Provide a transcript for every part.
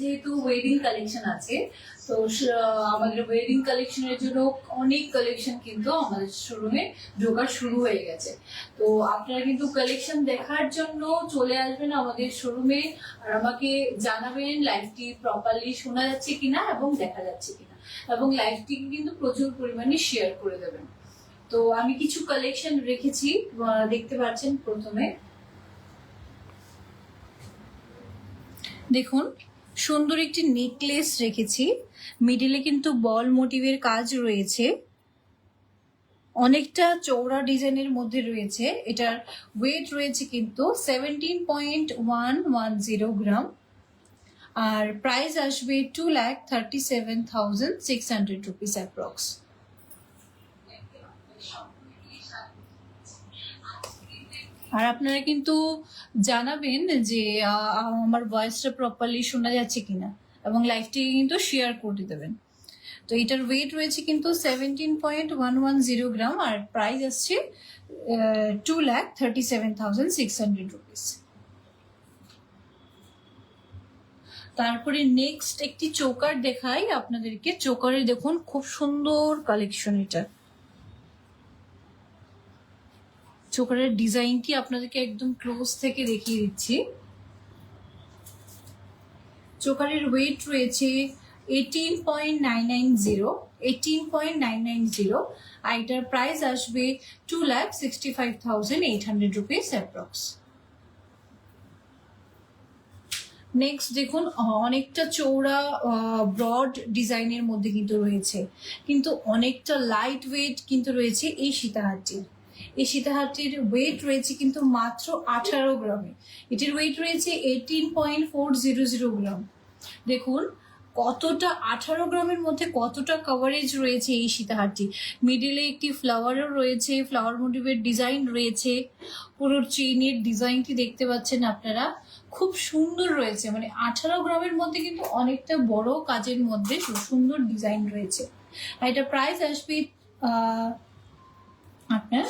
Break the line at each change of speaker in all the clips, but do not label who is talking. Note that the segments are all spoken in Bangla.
যেহেতু ওয়েডিং কালেকশন আছে, তো আমাদের ওয়েডিং কালেকশনের জন্য অনেক কালেকশন কিন্তু আমাদের শোরুমে ঢোকা শুরু হয়ে গেছে। তো আপনারা কিন্তু কালেকশন দেখার জন্য চলে আসবেন আমাদের শোরুমে, আর আমাকে জানাবেন লাইভটি প্রপারলি শোনা যাচ্ছে কিনা এবং দেখা যাচ্ছে কিনা, এবং লাইভটিকে কিন্তু প্রচুর পরিমাণে শেয়ার করে দেবেন। তো আমি কিছু কালেকশন রেখেছি, দেখতে পাচ্ছেন। প্রথমে দেখুন, সুন্দর একটি নেকলেস রেখেছি, মিডিলে কিন্তু বল মোটিভের কাজ রয়েছে, অনেকটা চৌড়া ডিজাইনের মধ্যে রয়েছে। এটার ওয়েট রয়েছে কিন্তু 17.110 গ্রাম, আর প্রাইস আসবে 2,37,600 রুপিস অ্যাপ্রক্স। আর আপনারা কিন্তু জানাবেন যে আমার ভয়েসটা প্রপারলি শোনা যাচ্ছে কিনা, এবং লাইভটি কিন্তু শেয়ার করে দেবেন। তো এটার ওয়েট রয়েছে কিন্তু 17.110 গ্রাম, আর প্রাইস আসছে 2,37,600 রুপিস। তারপরে নেক্সট একটি চোকার দেখাই আপনাদেরকে। চোকারের দেখুন খুব সুন্দর কালেকশন। এটা চোকারের ডিজাইনটি আপনাদেরকে একদম ক্লোজ থেকে দেখিয়ে দিচ্ছি। চোকারের ওয়েট রয়েছে 18.990, আর এটার প্রাইস আসবে 2,65,800 রুপিস অ্যাপ্রক্স। নেক্সট দেখুন, অনেকটা চৌড়া ব্রড ডিজাইনের মধ্যে কিন্তু রয়েছে, কিন্তু অনেকটা লাইট ওয়েট কিন্তু রয়েছে এই সীতাহারটির। এই সীতাহারটির ওয়েট রয়েছে কিন্তু মাত্র 18 গ্রামে। এটির ওয়েট রয়েছে 18.400 গ্রাম। দেখুন কতটা 18 গ্রামের মধ্যে কতটা কভারেজ রয়েছে এই সীতাহারটি। মিডিলে একটি ফ্লাওয়ারও রয়েছে, ফ্লাওয়ার মোটিভের ডিজাইন রয়েছে। পুরো চেইনের ডিজাইনটি দেখতে পাচ্ছেন আপনারা, খুব সুন্দর রয়েছে। মানে 18 গ্রামের মধ্যে কিন্তু অনেকটা বড় কাজের মধ্যে সুন্দর ডিজাইন রয়েছে। আর এটা প্রাইস আসবে আপনার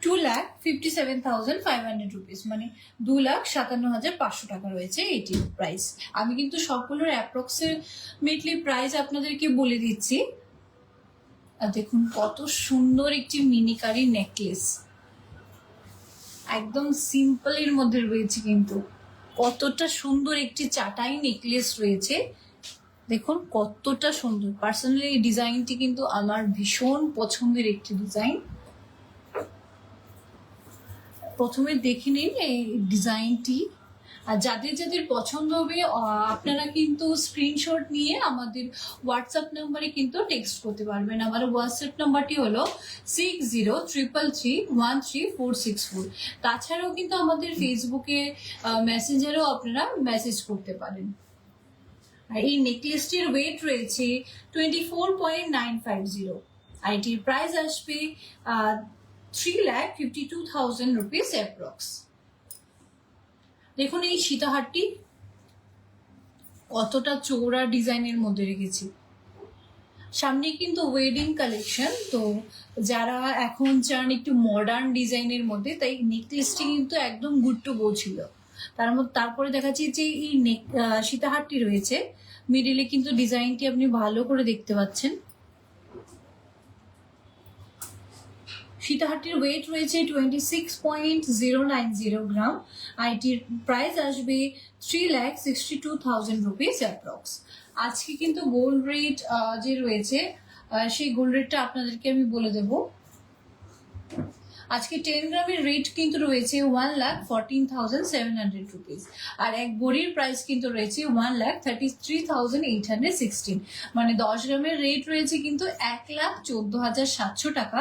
2,57,500 রুপিস, মানে 2,57,500 টাকা রয়েছে এটির প্রাইস। আমি কিন্তু সবগুলোর অ্যাপ্রক্সিমেটলি প্রাইস আপনাদেরকে বলে দিচ্ছি। আর দেখুন কত সুন্দর একটি মিনিকারি নেকলেস, একদম সিম্পলের মধ্যে রয়েছে, কিন্তু কতটা সুন্দর একটি চাটাই নেকলেস রয়েছে। দেখুন কতটা সুন্দর। পার্সোনালি এই ডিজাইনটি কিন্তু আমার ভীষণ পছন্দের একটি ডিজাইন। প্রথমে দেখে নিন এই ডিজাইনটি, আর যাদের যাদের পছন্দ হবে আপনারা কিন্তু স্ক্রিনশট নিয়ে আমাদের হোয়াটসঅ্যাপ নাম্বারে কিন্তু টেক্সট করতে পারবেন। আমার হোয়াটসঅ্যাপ নাম্বারটি হলো 6033313464। তাছাড়াও কিন্তু আমাদের ফেসবুকে মেসেঞ্জারেও আপনারা মেসেজ করতে পারেন। আর এই নেকলেসটির ওয়েট রয়েছে 24.950, আর এটির প্রাইস আসবে 3,52,000 রুপিস অ্যাপ্রক্স। দেখুন এই সীতাহারটি কতটা চৌড়া ডিজাইনের মধ্যে রেখেছি। সামনে কিন্তু ওয়েডিং কালেকশন, তো যারা এখন চান একটু মডার্ন ডিজাইনের মধ্যে, তাই নেকলেসটি কিন্তু একদম গুড টু গো ছিল। তারপরে দেখাচ্ছি যে এই সীতাহারটি রয়েছে, মিডিলে কিন্তু ডিজাইনটি আপনি ভালো করে দেখতে পাচ্ছেন। সীতাহারটির ওয়েট রয়েছে 26.090 গ্রাম, আর এটির প্রাইস আসবে 3,62,000 রুপিস অ্যাপ্রক্স। আজকে কিন্তু গোল্ড রেট যে রয়েছে সেই গোল্ড রেটটা আপনাদেরকে আমি বলে দেবো। আজকে 10 গ্রামের রেট কিন্তু রয়েছে 1,14,700 রুপিস, আর এক ভরির প্রাইস কিন্তু রয়েছে 1,33,816, মানে 10 গ্রামের রেট রয়েছে কিন্তু 1,14,700 টাকা,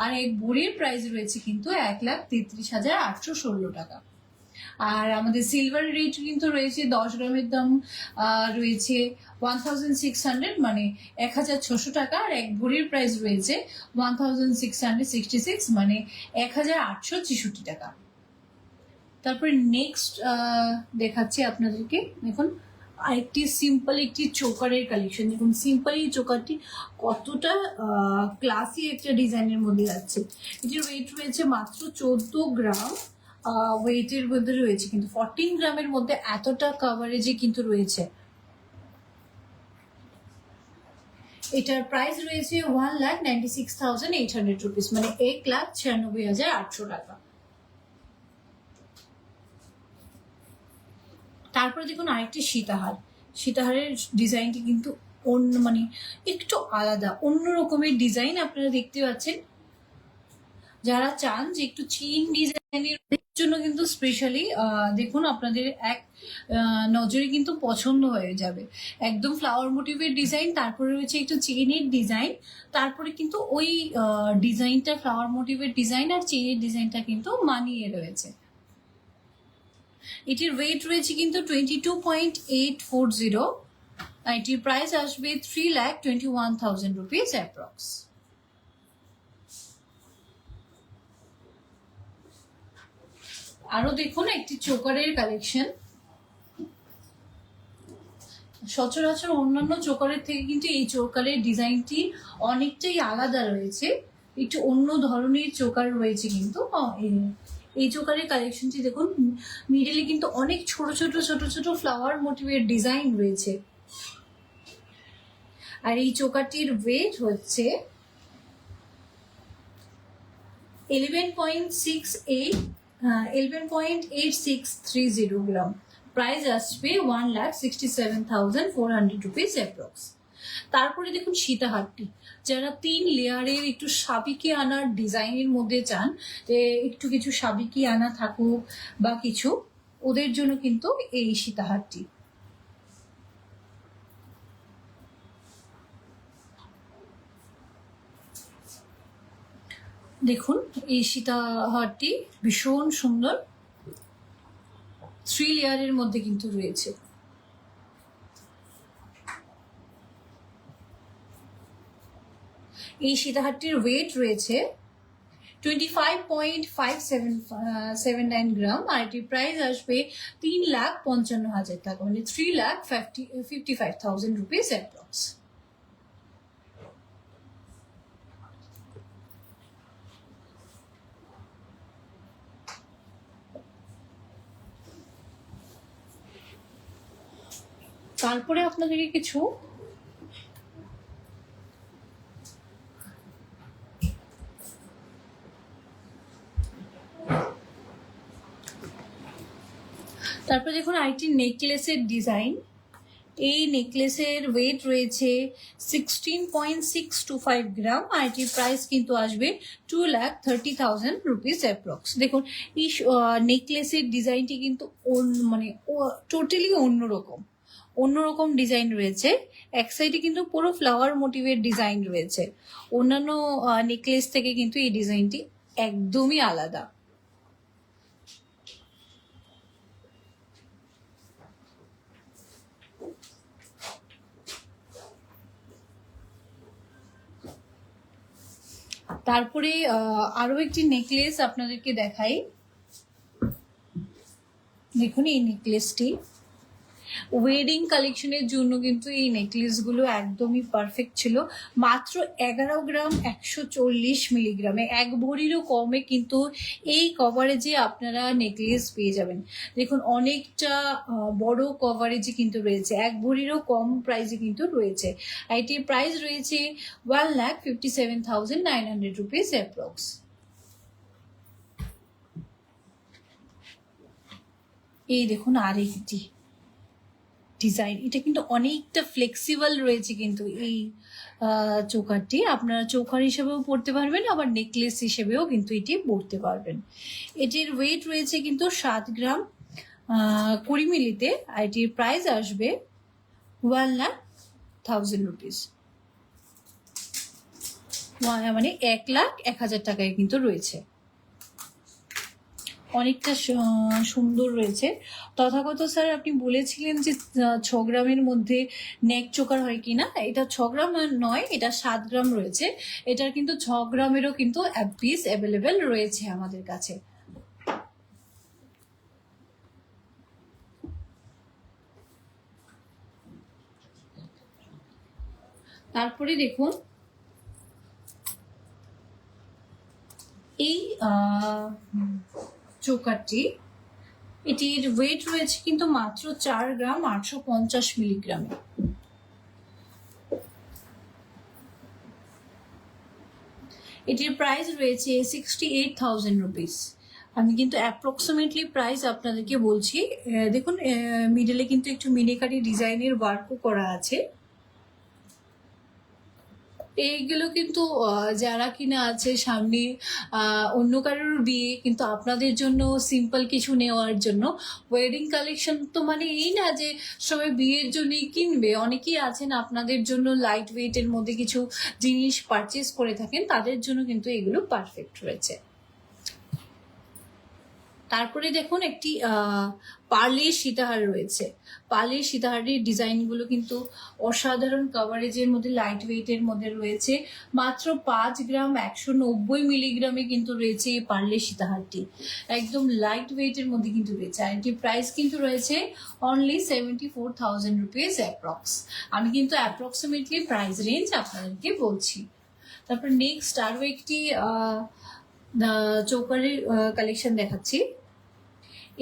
আর এক ভরির প্রাইস রয়েছে কিন্তু 1,33,816 টাকা। আর আমাদের সিলভার রেট কিন্তু রয়েছে 10 গ্রামের দাম রয়েছে 1,600, মানে 1,600 টাকা, আর এক ভরির প্রাইস রয়েছে 1,666, মানে 1,866 টাকা। তারপরে নেক্সট দেখাচ্ছি আপনাদেরকে। দেখুন আরেকটি সিম্পল একটি চোকারের কালেকশন। দেখুন সিম্পল এই চোকারটি কতটা ক্লাসি একটা ডিজাইনের মধ্যে যাচ্ছে। এটির ওয়েট রয়েছে মাত্র 14 গ্রাম ওয়েটের মধ্যে রয়েছে, কিন্তু 14 গ্রামের মধ্যে এতটা কভারেজে কিন্তু রয়েছে। এটার প্রাইস রয়েছে 1,96,800 রুপিস, মানে 1,96,800 টাকা। তারপরে দেখুন আরেকটি সীতাহার। সীতাহারের ডিজাইনটি কিন্তু অন্য, মানে একটু আলাদা, অন্য রকমের ডিজাইন আপনারা দেখতে পাচ্ছেন। যারা চান যে একটু চীন ডিজাইনের জন্য কিন্তু স্পেশালি দেখুন আপনাদের এক নজরে কিন্তু পছন্দ হয়ে যাবে। একদম ফ্লাওয়ার মোটিভের ডিজাইন, তারপরে রয়েছে একটু চেনের ডিজাইন, তারপরে কিন্তু ওই ডিজাইনটা ফ্লাওয়ার মোটিভের ডিজাইন আর চেনের ডিজাইনটা কিন্তু মানিয়ে রয়েছে। এটির ওয়েট রয়েছে কিন্তু 22.840, আর এটির প্রাইস আসবে 3,21,000 রুপিস অ্যাপ্রক্স। আরো দেখুন একটি চোকারের কালেকশন। সচরাচর অন্যান্য চোকারের থেকে কিন্তু এই চোকারের ডিজাইনটি অনেকটাই আলাদা রয়েছে, একটু অন্য ধরনের চোকার রয়েছে কিন্তু। এই চোকারের কালেকশনটি দেখুন, মিডলে কিন্তু অনেক ছোট ছোট ছোট ছোট ফ্লাওয়ার মোটিভের ডিজাইন রয়েছে। আর এই চোকারটির ওয়েট হচ্ছে 11.8630 গ্রাম। প্রাইস আসবে 1,67,400 রুপিস অ্যাপ্রক্স। তারপরে দেখুন সীতাহারটি, যারা 3 লেয়ারের একটু সাবিকি আনার ডিজাইনের মধ্যে চান, যে একটু কিছু সাবিকি আনা থাকুক বা কিছু, ওদের জন্য কিন্তু এই সীতাহারটি। দেখুন এই সীতাহারটি ভীষণ সুন্দর, 3 লেয়ারের মধ্যে কিন্তু রয়েছে। এই সীতাহারটির ওয়েট রয়েছে 25.579 গ্রাম, আর এটির প্রাইস আসবে 3,55,000 টাকা, মানে 3,55,000 রুপিস অ্যাপ্রক্স। তারপরে আপনাদেরকে কিছু তারপরে দেখুন আরেকটি নেকলেসের ডিজাইন। এই নেকলেসের ওয়েট রয়েছে 16.625 গ্রাম, আর এটির প্রাইস কিন্তু আসবে 2,30,000 রুপিস অ্যাপ্রক্স। দেখুন এই নেকলেসের ডিজাইনটি কিন্তু মানে টোটালি অন্যরকম ডিজাইন রয়েছে। এক সাইডে কিন্তু পুরো ফ্লাওয়ার মোটিভের ডিজাইন রয়েছে, অন্যান্য নেকলেস থেকে কিন্তু এই ডিজাইনটি একদমই আলাদা। তারপরে আরো একটি নেকলেস আপনাদেরকে দেখাই। দেখুন এই নেকলেসটি ওয়েডিং কালেকশনের জন্য কিন্তু এই নেকলেসগুলো একদমই পারফেক্ট ছিল। মাত্র 11 গ্রাম 140 মিলিগ্রামে, 1 ভরিরও কমে কিন্তু এই কভারেজে আপনারা নেকলেস পেয়ে যাবেন। দেখুন অনেকটা বড় কভারেজে কিন্তু রয়েছে, 1 ভরিরও কম প্রাইসে কিন্তু রয়েছে। এটির প্রাইস রয়েছে 1,57,900 রুপিস অ্যাপ্রক্স। এই দেখুন আরেকটি ডিজাইন, এটা কিন্তু অনেকটা ফ্লেক্সিবল রয়েছে কিন্তু এই চোকারটি। আপনারা চোকার হিসেবেও পরতে পারবেন, আবার নেকলেস হিসেবেও কিন্তু এটি পরতে পারবেন। এটির ওয়েট রয়েছে কিন্তু 7 গ্রাম 20 মিলিতে, আর এটির প্রাইস আসবে 1,01,000 রুপিস, মানে 1,01,000 টাকায় কিন্তু রয়েছে। অনেকটা সুন্দর রয়েছে। তথাগত স্যার আপনি বলেছিলেন যে 6 গ্রামের মধ্যে নেক চোকার হয় কিনা, এটা 6 গ্রাম নয়, এটা 7 গ্রাম রয়েছে। এটার কিন্তু 6 গ্রামেরও কিন্তু পিস অ্যাভেলেবেল রয়েছে আমাদের কাছে। তারপরে দেখুন এই চোকারটি, এটির ওয়েট রয়েছে কিন্তু মাত্র 4 গ্রাম 850 মিলিগ্রামে। এটির প্রাইস রয়েছে 68,000 রুপিস। আমি কিন্তু অ্যাপ্রক্সিমেটলি প্রাইস আপনাদেরকে বলছি। দেখুন মিডলে কিন্তু একটু মিনিকারি ডিজাইনের ওয়ার্কও করা আছে। এইগুলো কিন্তু যারা কিনা আছে সামনে অন্য কারোর বিয়ে, কিন্তু আপনাদের জন্য সিম্পল কিছু নেওয়ার জন্য ওয়েডিং কালেকশন তো মানে এই না যে সবাই বিয়ের জন্যই কিনবে, অনেকেই আছেন আপনাদের জন্য লাইট ওয়েটের মধ্যে কিছু জিনিস পারচেস করে থাকেন, তাদের জন্য কিন্তু এগুলো পারফেক্ট রয়েছে। তারপরে দেখুন একটি পার্লের সীতাহার রয়েছে। পার্লের সীতাহারের ডিজাইনগুলো কিন্তু অসাধারণ কভারেজের মধ্যে, লাইট ওয়েটের মধ্যে রয়েছে। মাত্র 5 গ্রাম 190 মিলিগ্রামে কিন্তু রয়েছে এই পার্লের সীতাহারটি, একদম লাইট ওয়েটের মধ্যে কিন্তু রয়েছে। আর এটির প্রাইস কিন্তু রয়েছে অনলি 74,000 রুপিস অ্যাপ্রক্স। আমি কিন্তু অ্যাপ্রক্সিমেটলি প্রাইস রেঞ্জ আপনাদেরকে বলছি। তারপর নেক্সট আরও একটি চৌকারের কালেকশন দেখাচ্ছি।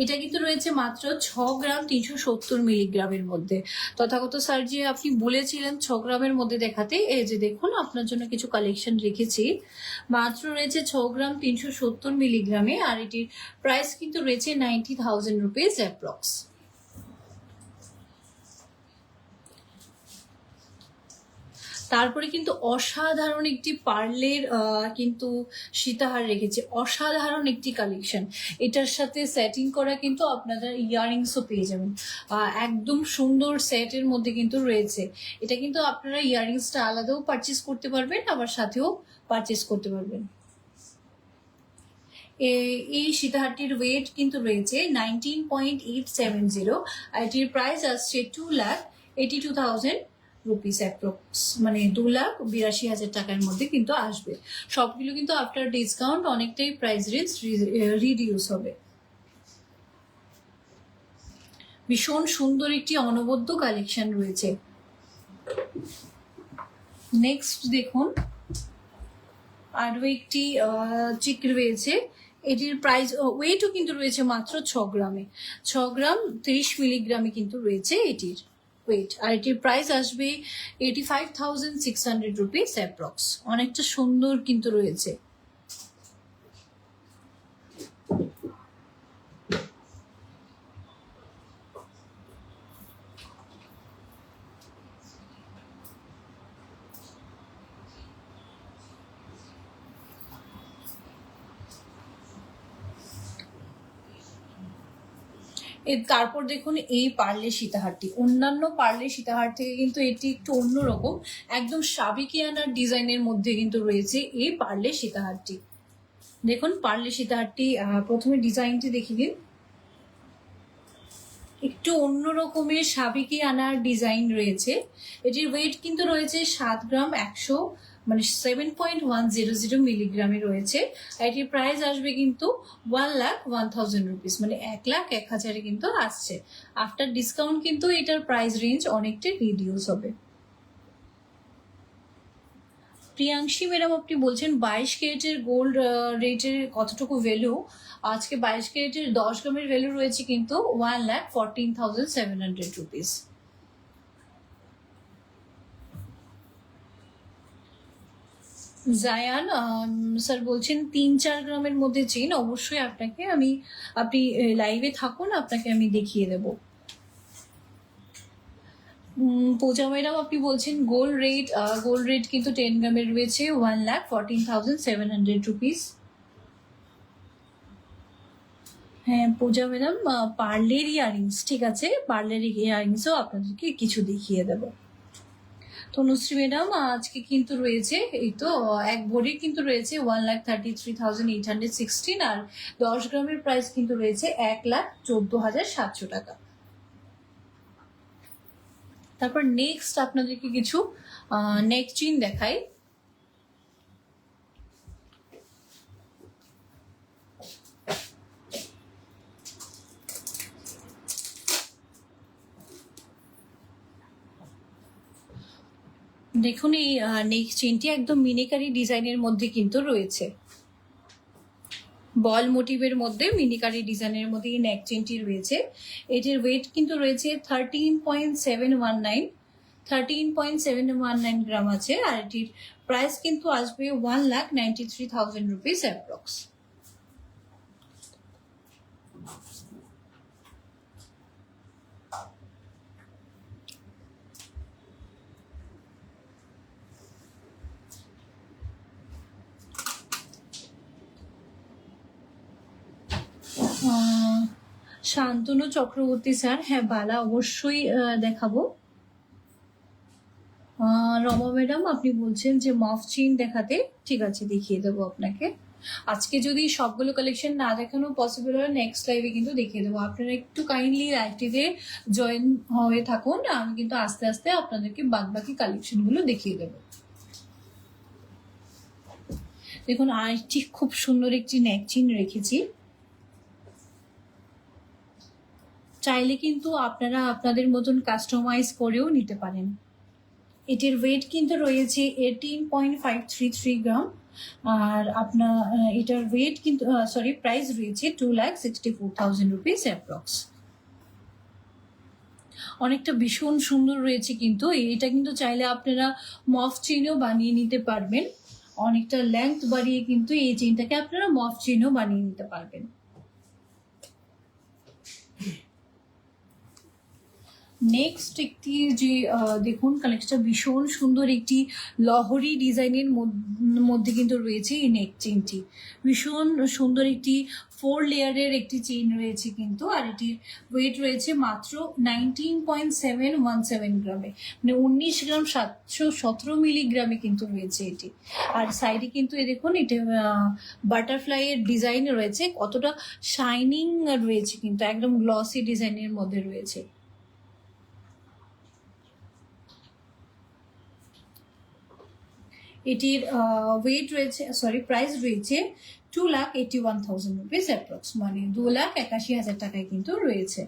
এটা কিন্তু রয়েছে মাত্র 6 গ্রাম 370 মিলিগ্রামের মধ্যে। তথাগত স্যার যে আপনি বলেছিলেন 6 গ্রামের মধ্যে দেখাতে, এই যে দেখুন আপনার জন্য কিছু কালেকশন রেখেছি। মাত্র রয়েছে 6 গ্রাম 370 মিলিগ্রামে, আর এটির প্রাইস কিন্তু রয়েছে 90,000 রুপিস অ্যাপ্রক্স। তারপরে কিন্তু অসাধারণ একটি পার্লের কিন্তু সীতাহার রেখেছে, অসাধারণ একটি কালেকশন। এটার সাথে সেটিং করা কিন্তু আপনারা ইয়াররিংসও পেয়ে যাবেন, একদম সুন্দর সেটের মধ্যে কিন্তু রয়েছে। এটা কিন্তু আপনারা ইয়াররিংসটা আলাদাও পারচেস করতে পারবেন, আবার সাথেও পারচেস করতে পারবেন। এই সীতাহারটির ওয়েট কিন্তু রয়েছে 19.870, আর এটির প্রাইস আসছে 2,82,000 রুপিস অ্যাপ্রক্স, মানে 2,82,000 টাকার মধ্যে কিন্তু আসবে। সবগুলো কিন্তু আফটার ডিসকাউন্ট অনেকটাই প্রাইস রেঞ্জ রিডিউস হবে। ভীষণ সুন্দর একটি অনবদ্য কালেকশন রয়েছে। নেক্সট দেখুন আরও একটি চিক রয়েছে। এটির প্রাইস ওয়েটও কিন্তু রয়েছে মাত্র 6 গ্রামে, 6 গ্রাম 30 মিলিগ্রামে কিন্তু রয়েছে এটির ওয়েট। আর এটির প্রাইস আসবে 85,600 রুপিস অ্যাপ্রক্স। অনেকটা সুন্দর কিন্তু রয়েছে। তারপর দেখুন এই পার্লের সীতাহারটি, অন্যান্য পার্লের সীতাহার থেকে কিন্তু এটি একটু অন্যরকম, একদম সাবেকিয়ানার ডিজাইনের মধ্যে কিন্তু রয়েছে এই পার্লের সীতাহারটি। দেখুন পার্লের সীতাহারটি প্রথমে ডিজাইনটি দেখে দিন, একটু অন্যরকমের সাবেকিয়ানার ডিজাইন রয়েছে। এটির ওয়েট কিন্তু রয়েছে 7 গ্রাম 7.100 মিলিগ্রামে রয়েছে। এটির প্রাইস আসবে কিন্তু 1,01,000 রুপিস, মানে 1,01,000 কিন্তু আসছে। আফটার ডিসকাউন্ট কিন্তু এটার প্রাইস রেঞ্জ অনেকটাই রিডিউস হবে। প্রিয়াংশী ম্যাডাম আপনি বলছেন 22 ক্যারেটের গোল্ড রেটের কতটুকু ভ্যালু? আজকে 22 ক্যারেটের 10 গ্রামের ভ্যালু রয়েছে কিন্তু 1,14,700 রুপিস। জায়ান স্যার বলছেন 3-4 গ্রামের মধ্যে চেন। অবশ্যই আপনি লাইভে থাকুন, আপনাকে আমি দেখিয়ে দেব। পূজা ম্যাডাম আপনি বলছেন গোল্ড রেট কিন্তু 10 গ্রামের রয়েছে 1,14,700 রুপিস। হ্যাঁ পূজা ম্যাডাম, পার্লের ইয়ারিংস, ঠিক আছে, পার্লের ইয়ারিংসও আপনাদেরকে কিছু দেখিয়ে দেবো। তনুশ্রী ম্যাডাম আজকে কিন্তু রয়েছে এই তো এক ভরি কিন্তু রয়েছে 1,33,816, আর 10 গ্রামের প্রাইস কিন্তু রয়েছে 1,14,700 টাকা। তারপর নেক্সট আপনাদেরকে কিছু নেক চেইন দেখাই। দেখুন এই নেক চেইনটি একদম মিনিকারি ডিজাইনের মধ্যে কিন্তু রয়েছে, বল মোটিভের মধ্যে মিনিকারি ডিজাইনের মধ্যে এই নেক চেইনটি রয়েছে। এটির ওয়েট কিন্তু রয়েছে 13.719 13.719 গ্রাম আছে, আর এটির প্রাইস কিন্তু আসবে 1,93,000 rupees approx. Shantanu Chakraborty sir, হ্যাঁ বালা অবশ্যই দেখাবো। রমা ম্যাডাম আপনি বলছেন যে মফ চেইন দেখাতে, ঠিক আছে দেখিয়ে দেবো আপনাকে। আজকে যদি সবগুলো কালেকশন না দেখানো পসিবল হয় নেক্সট লাইভে কিন্তু দেখিয়ে দেবো। আপনারা একটু কাইন্ডলি লাইভটিতে জয়েন হয়ে থাকুন, আমি কিন্তু আস্তে আস্তে আপনাদেরকে বাদবাকি কালেকশনগুলো দেখিয়ে দেবো। দেখুন আরেকটি খুব সুন্দর একটি নেক চেইন রেখেছি, চাইলে কিন্তু আপনারা আপনাদের মতন কাস্টমাইজ করেও নিতে পারেন। এটির ওয়েট কিন্তু রয়েছে 18.533 গ্রাম, আর আপনার এটার ওয়েট কিন্তু প্রাইস রয়েছে 2,64,000 রুপিস অ্যাপ্রক্স। অনেকটা ভীষণ সুন্দর রয়েছে কিন্তু এটা কিন্তু চাইলে আপনারা মফ চেইনও বানিয়ে নিতে পারবেন। অনেকটা লেন্থ বাড়িয়ে কিন্তু এই চেইনটাকে আপনারা মফ চেইনও বানিয়ে নিতে পারবেন। নেক্সট একটি যে দেখুন কালেকশনটা ভীষণ সুন্দর, একটি লহরি ডিজাইনের মধ্যে কিন্তু রয়েছে এই নেক চেইনটি। ভীষণ সুন্দর একটি 4 লেয়ারের একটি চেইন রয়েছে কিন্তু, আর এটির ওয়েট রয়েছে মাত্র 19.717 গ্রামে, মানে 19 গ্রাম 717 মিলিগ্রামে কিন্তু রয়েছে এটি। আর সাইডে কিন্তু দেখুন এটা বাটারফ্লাই এর ডিজাইন রয়েছে, কতটা শাইনিং রয়েছে কিন্তু, একদম গ্লসি ডিজাইনের মধ্যে রয়েছে। এটির ওয়েট রয়েছে প্রাইস রয়েছে 2,81,000 রুপিস অ্যাপ্রক্স, মানে 2,81,000 টাকায় কিন্তু রয়েছে।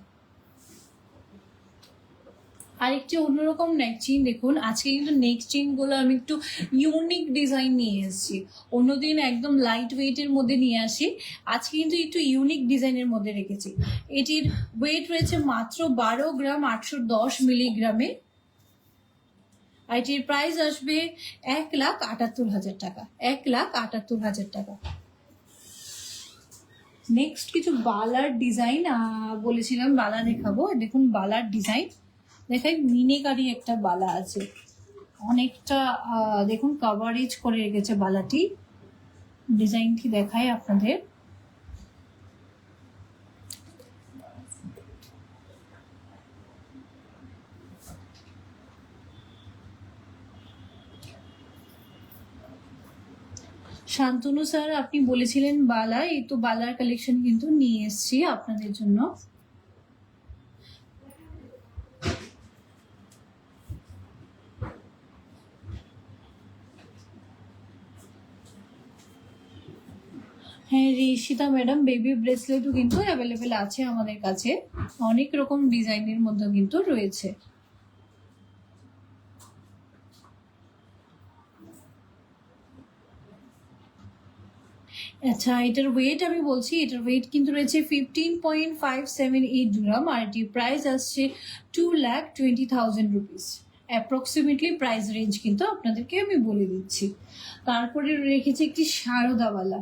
আরেকটি অন্যরকম নেক চেইন দেখুন, আজকে কিন্তু নেক চেইন গুলো আমি একটু ইউনিক ডিজাইন নিয়ে এসেছি। অন্যদিন একদম লাইট ওয়েটের মধ্যে নিয়ে আসি, আজকে কিন্তু একটু ইউনিক ডিজাইনের মধ্যে রেখেছি। এটির ওয়েট রয়েছে মাত্র 12 গ্রাম 810 মিলিগ্রামে, আর এটির প্রাইস আসবে 1,78,000 টাকা, 1,78,000 টাকা। নেক্সট কিছু বালার ডিজাইন বলেছিলাম বালা দেখাবো, দেখুন বালার ডিজাইন দেখাই। মিনিকারি একটা বালা আছে, অনেকটা দেখুন কাভারেজ করে রেখেছে বালাটি। ডিজাইনটি দেখাই আপনাদের। শান্তনু স্যার আপনি বলেছিলেন বালা, এই তো বালার কালেকশন কিন্তু নিয়ে এসেছি আপনাদের জন্য। হ্যাঁ ঋষিতা ম্যাডাম, বেবি ব্রেসলেটও কিন্তু অ্যাভেলেবেল আছে আমাদের কাছে, অনেক রকম ডিজাইনের মধ্যে কিন্তু রয়েছে। আচ্ছা এটার ওয়েট আমি বলছি, এটার ওয়েট কিন্তু রয়েছে 15.578 গ্রাম, আর এটির প্রাইস আসছে 2,20,000 রুপিস অ্যাপ্রক্সিমেটলি। প্রাইস রেঞ্জ কিন্তু আপনাদেরকে আমি বলে দিচ্ছি। তারপরে রেখেছি একটি শারদা বালা,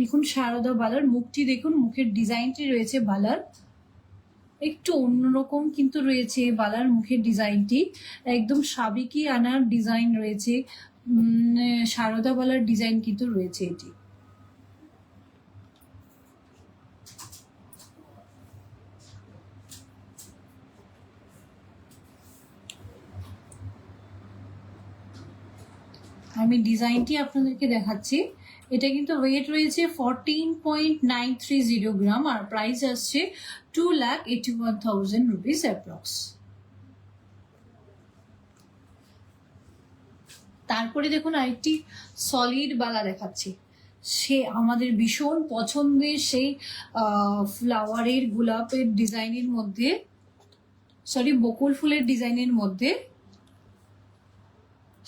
দেখুন শারদা বালার মুখটি দেখুন, মুখের ডিজাইনটি রয়েছে বালার একটু অন্যরকম কিন্তু রয়েছে। বালার মুখের ডিজাইনটি একদম সাবেকি আনার ডিজাইন রয়েছে, শারদা বালার ডিজাইন কিন্তু রয়েছে এটি। আমি ডিজাইনটি আপনাদেরকে দেখাচ্ছি। এটা কিন্তু ওয়েট রয়েছে 14.930 গ্রাম, আর প্রাইস আসছে 2,81,000 রুপিস অ্যাপ্রক্স। তারপরে দেখুন আরেকটি সলিড বালা দেখাচ্ছি, সে আমাদের ভীষণ পছন্দের সেই ফ্লাওয়ারের গোলাপের ডিজাইনের মধ্যে, বকুল ফুলের ডিজাইনের মধ্যে,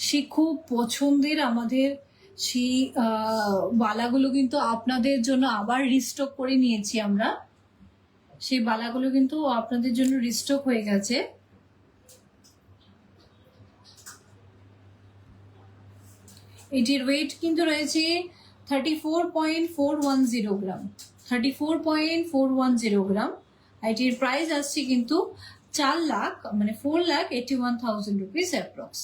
সে খুব পছন্দের আমাদের সেই বালাগুলো কিন্তু আপনাদের জন্য আবার রিস্টক করে নিয়েছি আমরা। সেই বালাগুলো কিন্তু আপনাদের জন্য রিস্টক হয়ে গেছে। এটির ওয়েট কিন্তু রয়েছে 34.410 গ্রাম, 34.410 গ্রাম। এটির প্রাইস আসছে কিন্তু 4 লাখ, মানে 4,81,000 রুপিস অ্যাপ্রক্স।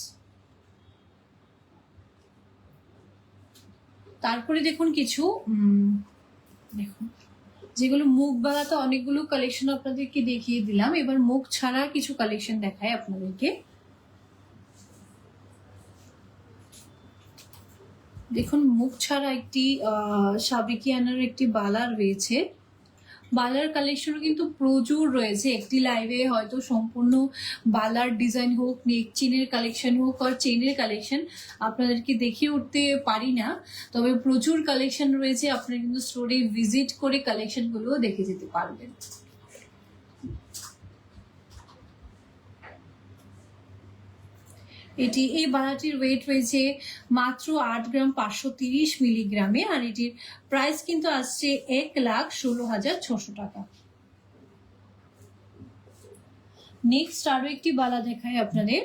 তারপরে দেখুন কিছু দেখুন, যেগুলো মুখ বাগাতে অনেকগুলো কালেকশন আপনাদেরকে দেখিয়ে দিলাম, এবার মুখ ছাড়া কিছু কালেকশন দেখায় আপনাদেরকে। দেখুন মুখ ছাড়া একটি সাবিকিয়ানার একটি বালা রয়েছে। বালার কালেকশনও কিন্তু প্রচুর রয়েছে। একটি লাইভে হয়তো সম্পূর্ণ বালার ডিজাইন হোক, নেক চেনের কালেকশন হোক আর চেনের কালেকশন আপনাদেরকে দেখিয়ে উঠতে পারি না, তবে প্রচুর কালেকশন রয়েছে। আপনারা কিন্তু স্টোরে ভিজিট করে কালেকশনগুলো দেখে যেতে পারবেন। এই বালাটির ওয়েট রয়েছে মাত্র 8 গ্রাম 530 মিলিগ্রামে, আর এটির প্রাইস কিন্তু আসছে 1,16,600 টাকা। নেক্সট আরো একটি বালা দেখায় আপনাদের।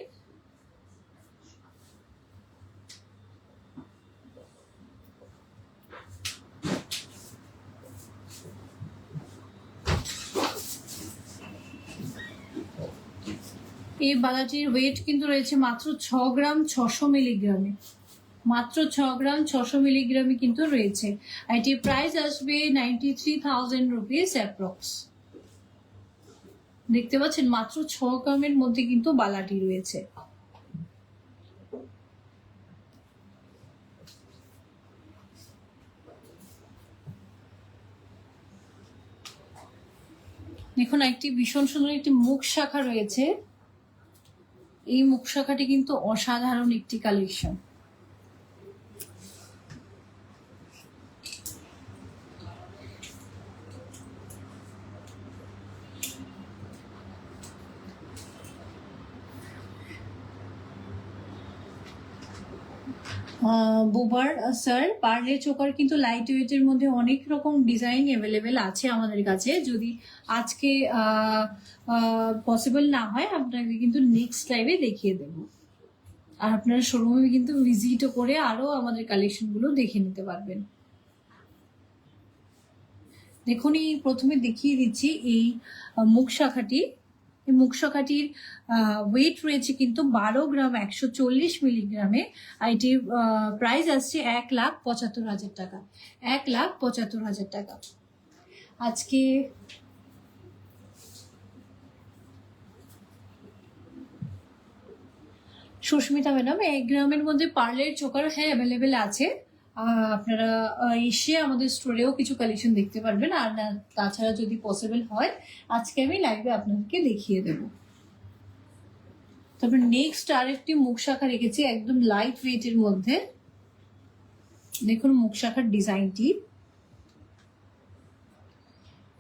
এই বালাটির ওয়েট কিন্তু রয়েছে মাত্র 6 গ্রাম 600 মিলিগ্রামে, মাত্র 6 গ্রাম 600 মিলিগ্রামে কিন্তু রয়েছে। এটির প্রাইস আসবে 93,000 রুপিস অ্যাপ্রক্স। দেখতে পাচ্ছেন মাত্র 6 গ্রামের মধ্যে কিন্তু বালাটি রয়েছে। দেখুন একটি ভীষণ সুন্দর একটি মুখ শাখা রয়েছে। এই মুখ শাখাটি কিন্তু অসাধারণ একটি কালেকশন। বুবার স্যার, পার্লে চোকার কিন্তু লাইট ওয়েটের মধ্যে অনেক রকম ডিজাইন অ্যাভেলেবেল আছে আমাদের কাছে। যদি আজকে পসিবল না হয় আপনাকে কিন্তু নেক্সট লাইভে দেখিয়ে দেব, আর আপনারা শোরুমে কিন্তু ভিজিটও করে আরো আমাদের কালেকশনগুলো দেখে নিতে পারবেন। দেখুন এই প্রথমে দেখিয়ে দিচ্ছি এই মুখ শাখাটি। এই মুখ শাখাটির ওয়েট রয়েছে কিন্তু 12 গ্রাম 140 মিলিগ্রামে, আর এটির প্রাইস আসছে 1,75,000 টাকা, 1,75,000 টাকা। আজকে সুস্মিতা ম্যাডাম, 1 গ্রামের মধ্যে পার্লের চোকার হ্যাঁ অ্যাভেলেবেল আছে। আপনারা এসে আমাদের স্টোরেও কিছু কালেকশন দেখতে পারবেন, আর তাছাড়া যদি পসিবল হয় আজকে আমি লাইভে আপনাদেরকে দেখিয়ে দেব। তারপর নেক্সট আরেকটি মুখ শাখা রেখেছি একদম লাইট ওয়েটের মধ্যে। দেখুন মুখ শাখার ডিজাইনটি,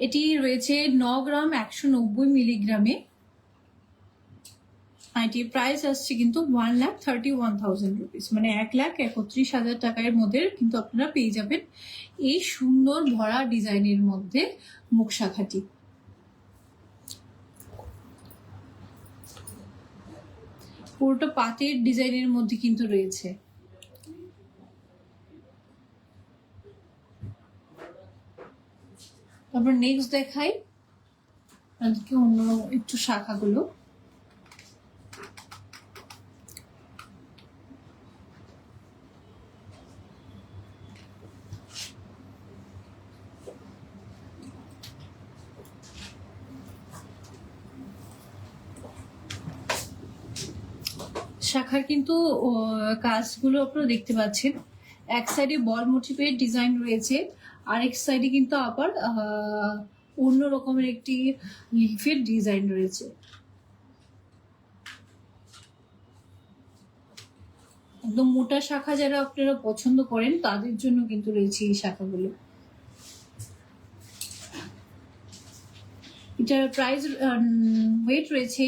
এটি রয়েছে 9 গ্রাম 190 মিলিগ্রামে, এটির প্রাইস আসছে কিন্তু 1,31,000 রুপিস, মানে 1,31,000 টাকার মধ্যে কিন্তু আপনারা পেয়ে যাবেন এই সুন্দর ভরা ডিজাইনের মধ্যে মুখ শাখাটি। পুরোটা পাতের ডিজাইনের মধ্যে কিন্তু রয়েছে। তারপর নেক্সট দেখাই আপনাদেরকে অন্য একটু শাখাগুলো। শাখার কিন্তু কাজগুলো আপনারা দেখতে পাচ্ছেন, এক সাইডে বল মোটিভের ডিজাইন রয়েছে, আরেক সাইডে কিন্তু আবার অন্য রকমের একটি লিফের ডিজাইন রয়েছে। একদম মোটা শাখা যারা আপনারা পছন্দ করেন তাদের জন্য কিন্তু রয়েছে এই শাখাগুলো। এটার প্রাইস ওয়েট রয়েছে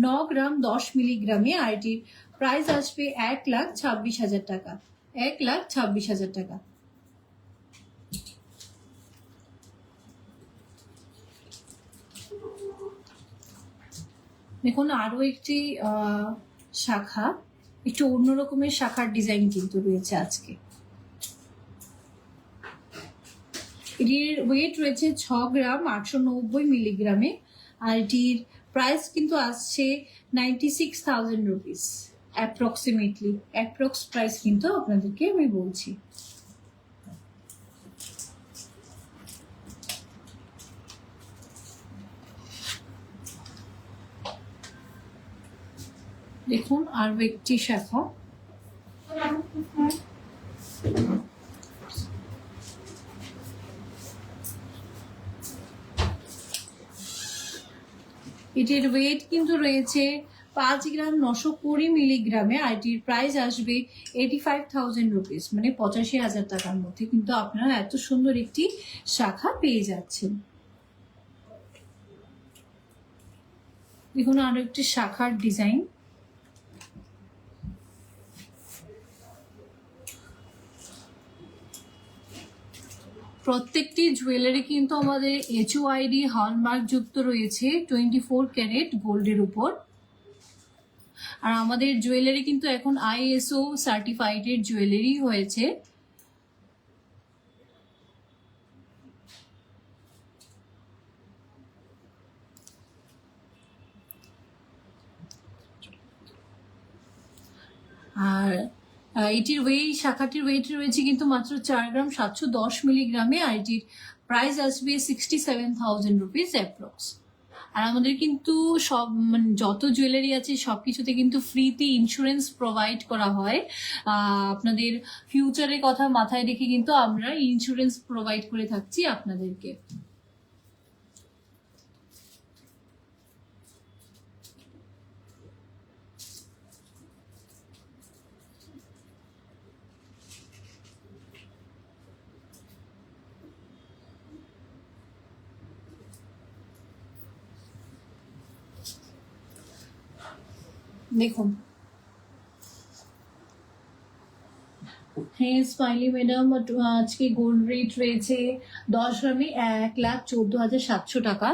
9 গ্রাম 10 মিলিগ্রামে, আর এটির প্রাইস আসবে 1,26,000 টাকা, 1,26,000 টাকা। দেখুন আরো একটি শাখা, একটু অন্য রকমের শাখার ডিজাইন কিন্তু রয়েছে আজকে। এটির ওয়েট রয়েছে 6 গ্রাম 890 মিলিগ্রামে, আর এটির প্রাইস কিন্তু আসছে 96,000 রুপিস অ্যাপ্রক্সিমেটলি। অ্যাপ্রক্স প্রাইস কিন্তু আপনাদেরকে আমি বলছি। দেখুন আরো একটি শাখা, এটির ওয়েট কিন্তু রয়েছে 5 গ্রাম 920 মিলিগ্রামে, আর এটির প্রাইস আসবে 85,000 রুপিস, মানে 85,000 টাকার মধ্যে কিন্তু আপনারা এত সুন্দর একটি শাখা পেয়ে যাচ্ছেন। দেখুন আরো একটি শাখার ডিজাইন। প্রত্যেকটি জুয়েলারি কিন্তু আমাদের HOID হলমার্ক যুক্ত রয়েছে 24 ক্যারেট গোল্ডের উপর। আর আমাদের জুয়েলারি কিন্তু এখন ISO সার্টিফাইডের জুয়েলারি হয়েছে। আর এটির শাখাটির ওয়েট রয়েছে কিন্তু মাত্র 4 গ্রাম 710 মিলিগ্রামে, আর এটির প্রাইস আসবে 67,000 রুপিস অ্যাপ্রক্স। আর আমাদের কিন্তু সব যত জুয়েলারি আছে সব কিছুতে কিন্তু ফ্রিতে ইন্স্যুরেন্স প্রোভাইড করা হয়। আপনাদের ফিউচারের কথা মাথায় রেখে কিন্তু আমরা ইন্স্যুরেন্স প্রোভাইড করে থাকছি আপনাদেরকে। দেখুন হ্যাঁ স্মাইলি ম্যাডাম, আজকে গোল্ড রেট রয়েছে 10 গ্রামে 1,14,700 টাকা।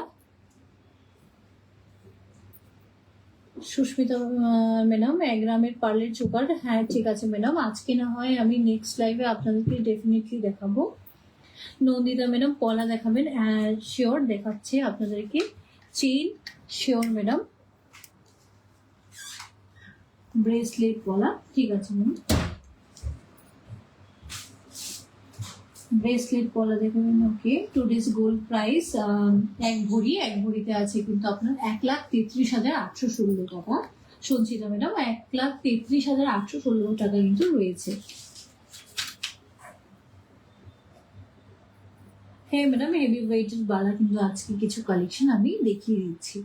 সুস্মিতা ম্যাডাম 1 গ্রামের পার্লের চোকার, হ্যাঁ ঠিক আছে ম্যাডাম, আজকে না হয় আমি নেক্সট লাইভে আপনাদেরকে ডেফিনেটলি দেখাবো। নন্দিতা ম্যাডাম পলা দেখাবেন, হ্যাঁ শিওর দেখাচ্ছে আপনাদেরকে। চেইন শিওর ম্যাডাম, ব্রেসলেট পলা ঠিক আছে ম্যাডাম, ব্রেসলেট পলা দেখাবেন। ওকে, টুডেজ গোল্ড প্রাইস এক ভরিতে আছে কিন্তু আপনার 1,33,816 টাকা। সঞ্চিতা ম্যাডাম 1,33,816 টাকা কিন্তু রয়েছে। হ্যাঁ ম্যাডাম হেভি ওয়েটের বালা কিন্তু আজকে কিছু কালেকশন আমি দেখিয়ে দিচ্ছি,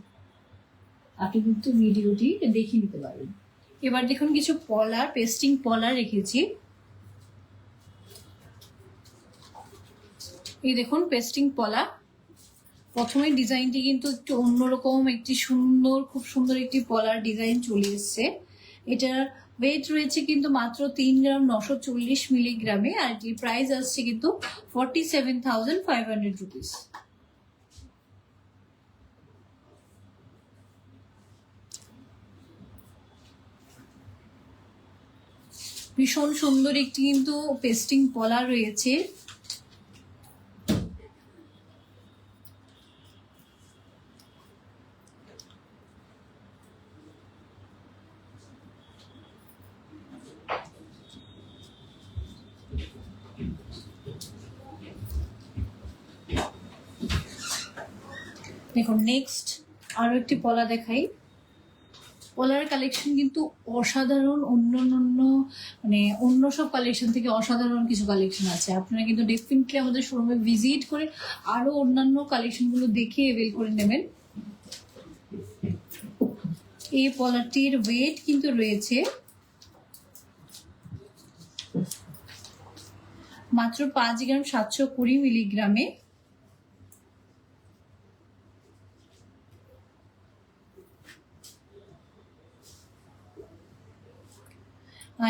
আপনি কিন্তু ভিডিওটি দেখে নিতে পারেন। এবার দেখুন কিছু পলার পেস্টিং পলা রেখেছি। এই দেখুন পেস্টিং পলা, প্রথমে ডিজাইনটি কিন্তু একটু অন্যরকম, একটি সুন্দর খুব সুন্দর একটি পলার ডিজাইন চলে এসছে। এটার ওয়েট রয়েছে কিন্তু মাত্র 3 গ্রাম 940 মিলিগ্রামে, আর এটির প্রাইস আসছে কিন্তু 47,500 রুপিস। ভীষণ সুন্দর একটি কিন্তু পেস্টিং পলা রয়েছে। দেখুন নেক্সট আরো একটি পলা দেখাই। পলার কালেকশন কিন্তু অসাধারণ, অন্য সব কালেকশন থেকে অসাধারণ কিছু কালেকশন আছে। আপনারা কিন্তু ডেফিনেটলি আমাদের শোরুমে ভিজিট করে আরো অন্যান্য কালেকশনগুলো দেখে এভেল করে নেবেন। এই পলাটির ওয়েট কিন্তু রয়েছে মাত্র 5 গ্রাম 720 মিলিগ্রামে।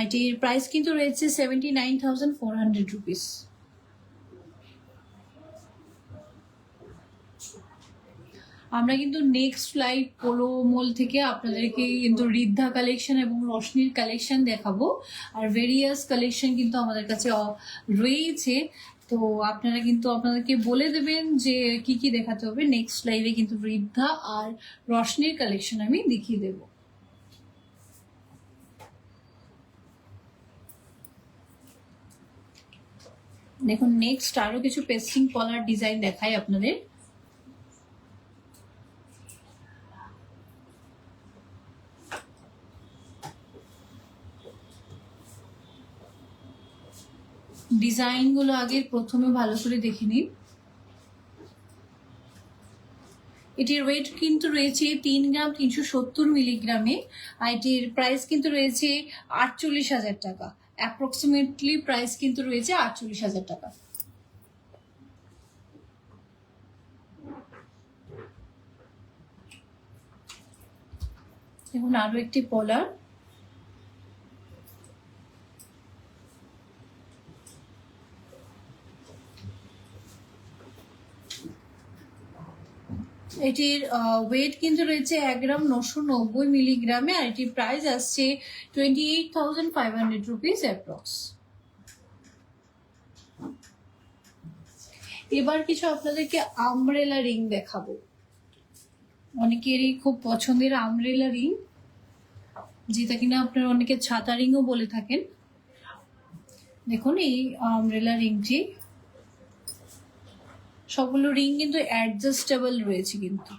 এটির প্রাইস কিন্তু রয়েছে 79,400 রুপিস। আমরা কিন্তু নেক্সট লাইভ পোলো মল থেকে আপনাদেরকে কিন্তু রিদ্ধা কালেকশন এবং রশনির কালেকশন দেখাবো, আর ভেরিয়াস কালেকশন কিন্তু আমাদের কাছে রয়েছে। তো আপনারা কিন্তু আপনাদেরকে বলে দেবেন যে কি কি দেখাতে হবে। নেক্সট লাইভে কিন্তু রিদ্ধা আর রশনির কালেকশন আমি দেখিয়ে দেবো। দেখুন নেক্সট আরো কিছু পেস্টিং কলার ডিজাইন দেখাই আপনাদের। ডিজাইন গুলো আগে প্রথমে ভালো করে দেখে নিন। এটির ওয়েট কিন্তু রয়েছে 3 গ্রাম 370 মিলিগ্রামে, আর এটির প্রাইস কিন্তু রয়েছে 48,000 টাকা। অ্যাপ্রক্সিমেটলি প্রাইস কিন্তু রয়েছে 48,000 টাকা। দেখুন আরো একটি পলার, এটির ওয়েট কিন্তু রয়েছে 1 গ্রাম 990 মিলিগ্রামে, আর এটির প্রাইস আসছে 28,500 রুপিস অ্যাপ্রক্স। এবার কিছু আপনাদেরকে আমব্রেলা রিং দেখাবো। অনেকেরই খুব পছন্দের আমব্রেলা রিং, যেটা কিনা আপনারা অনেকে ছাতা রিংও বলে থাকেন। দেখুন এই আমব্রেলা রিংটি, সবগুলো রিং কিন্তু অ্যাডজাস্টেবল রয়েছে, কিন্তু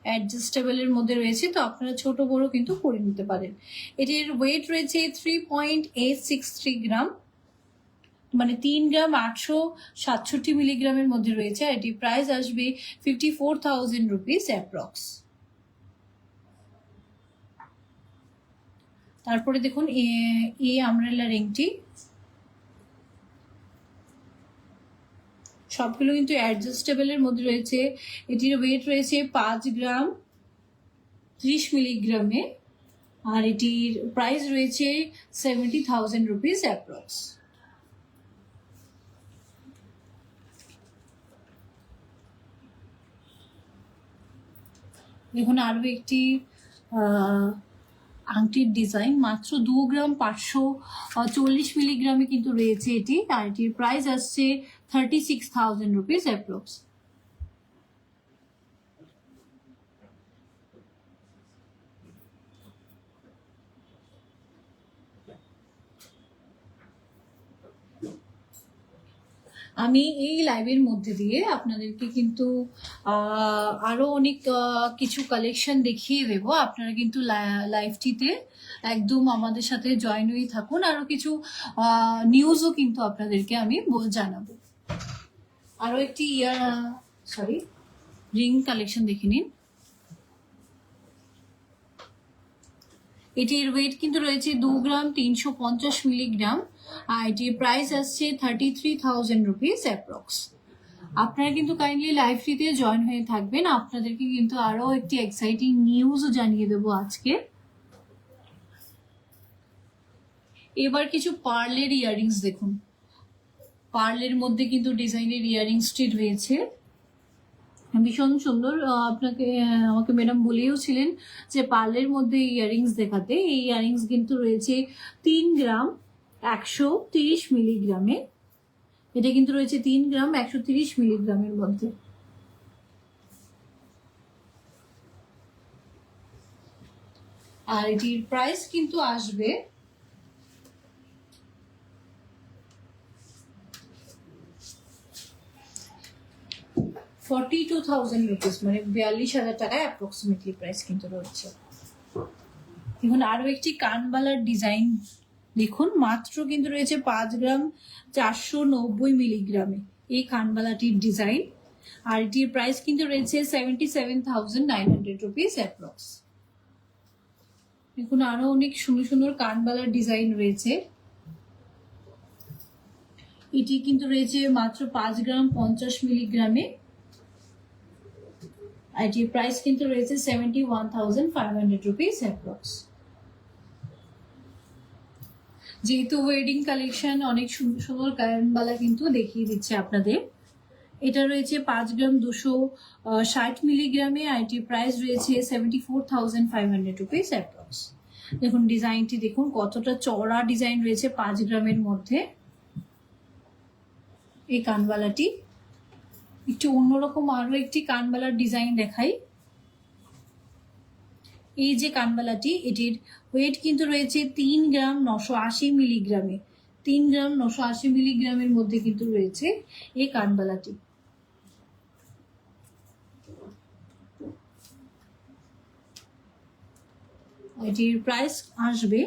অ্যাডজাস্টেবলের মধ্যে রয়েছে, তো আপনারা ছোট বড় কিন্তু করে নিতে পারেন। এটির ওয়েট রয়েছে 3.863 গ্রাম, মানে 3 গ্রাম 867 মিলিগ্রামের মধ্যে রয়েছে। এটির প্রাইস আসবে 54,000 রুপিস অ্যাপ্রক্স। তারপরে দেখুন এই আমব্রেলা রিংটি, সবগুলো কিন্তু অ্যাডজাস্টেবলের মধ্যে রয়েছে। এটির ওয়েট রয়েছে 5 গ্রাম 30 মিলিগ্রামে, আর এটির প্রাইস রয়েছে 70,000 রুপিস অ্যাপ্রক্স। দেখুন আরো একটি আংটির ডিজাইন, মাত্র 2 গ্রাম 540 মিলিগ্রামে কিন্তু রয়েছে এটি, আর এটির প্রাইস আসছে 36,000 রুপিস অ্যাপ্রক্স। আমি এই লাইভের মধ্যে দিয়ে আপনাদেরকে কিন্তু আরো অনেক কিছু কালেকশন দেখিয়ে দেব। আপনারা কিন্তু লাইভটিতে একদম আমাদের সাথে জয়েন হয়ে থাকুন। আরো কিছু নিউজও কিন্তু আপনাদেরকে আমি জানাবো। আরো একটি রিং কালেকশন দেখে নিন। এটির ওয়েট কিন্তু রয়েছে 2 গ্রাম 350 মিলিগ্রাম, আর এটির প্রাইস আসছে 33,000 রুপিস অ্যাপ্রক্স। আপনারা কিন্তু কাইন্ডলি লাইভটিতে জয়েন হয়ে থাকবেন, আপনাদেরকে কিন্তু আরো একটি এক্সাইটিং নিউজও জানিয়ে দেবো আজকে। এবার কিছু পার্লের ইয়াররিংস দেখুন। পার্লের মধ্যে কিন্তু ডিজাইনের ইয়াররিংসটি রয়েছে, ভীষণ সুন্দর। আমাকে ম্যাডাম বলেওছিলেন যে পার্লের মধ্যে ইয়াররিংস দেখাতে। এই ইয়াররিংস কিন্তু রয়েছে 3 গ্রাম 130 মিলিগ্রামে। এটা কিন্তু রয়েছে 3 গ্রাম 130 মিলিগ্রামের মধ্যে। আর এটির প্রাইস কিন্তু আসবে 42,000 রুপিস, মানে 42,000 টাকায় অ্যাপ্রক্সিমেটলি প্রাইস কিন্তু রয়েছে। দেখুন আরো একটি কানবালার ডিজাইন দেখুন, মাত্র কিন্তু রয়েছে 5 গ্রাম 490 মিলিগ্রামে এই কানবালাটির ডিজাইন, আর এটির প্রাইস কিন্তু রয়েছে 77,900 রুপিস অ্যাপ্রক্স। দেখুন আরো অনেক সুন্দর সুন্দর কানবালার ডিজাইন রয়েছে। এটি কিন্তু রয়েছে মাত্র 5 গ্রাম 50 মিলিগ্রামে, এটির প্রাইস কিন্তু রয়েছে 71,500 রুপিস অ্যাপ্রক্স। যেহেতু ওয়েডিং কালেকশন অনেক সুন্দর সুন্দর কানবালা কিন্তু দেখিয়ে দিচ্ছে আপনাদের, এটা রয়েছে 5 গ্রাম 260 মিলিগ্রামে, আর এটির প্রাইস রয়েছে 74,500 রুপিস অ্যাপ্রক্স। দেখুন ডিজাইনটি দেখুন কতটা চড়া ডিজাইন রয়েছে 5 গ্রামের মধ্যে। এই কানবালাটি একটু অন্যরকম, আরো একটি কানবালার ডিজাইন দেখাই। এই যে কানবালাটি, এটির ওয়েট কিন্তু রয়েছে 3 গ্রাম 980 মিলিগ্রামে। 3 গ্রাম 980 মিলিগ্রামের মধ্যে কিন্তু রয়েছে এই কানবালাটি। এটির প্রাইস আসবে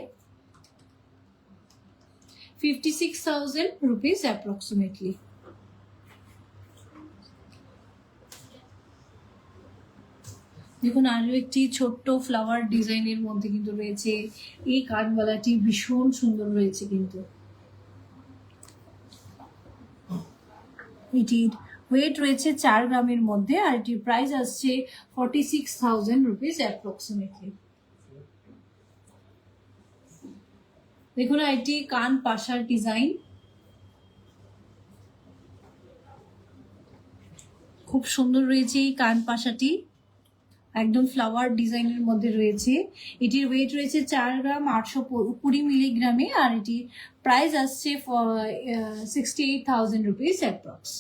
56,000 রুপিস অ্যাপ্রক্সিমেটলি। দেখুন আরো একটি ছোট্ট ফ্লাওয়ার ডিজাইনের মধ্যে কিন্তু রয়েছে এই কানবালাটি, ভীষণ সুন্দর রয়েছে কিন্তু। এটির ওয়েট রয়েছে 4 গ্রামের মধ্যে, আর এটির প্রাইস আসছে 46,000 রুপিস অ্যাপ্রক্সিমেটলি। দেখুন এটি কান পাশার ডিজাইন, খুব সুন্দর রয়েছে এই কান পাশাটি, একদম ফ্লাওয়ার ডিজাইনের মধ্যে রয়েছে। এটির ওয়েট রয়েছে 4 গ্রাম 820 মিলিগ্রামে, আর এটি প্রাইস আসছে 68,000 রুপিস অ্যাপ্রক্স।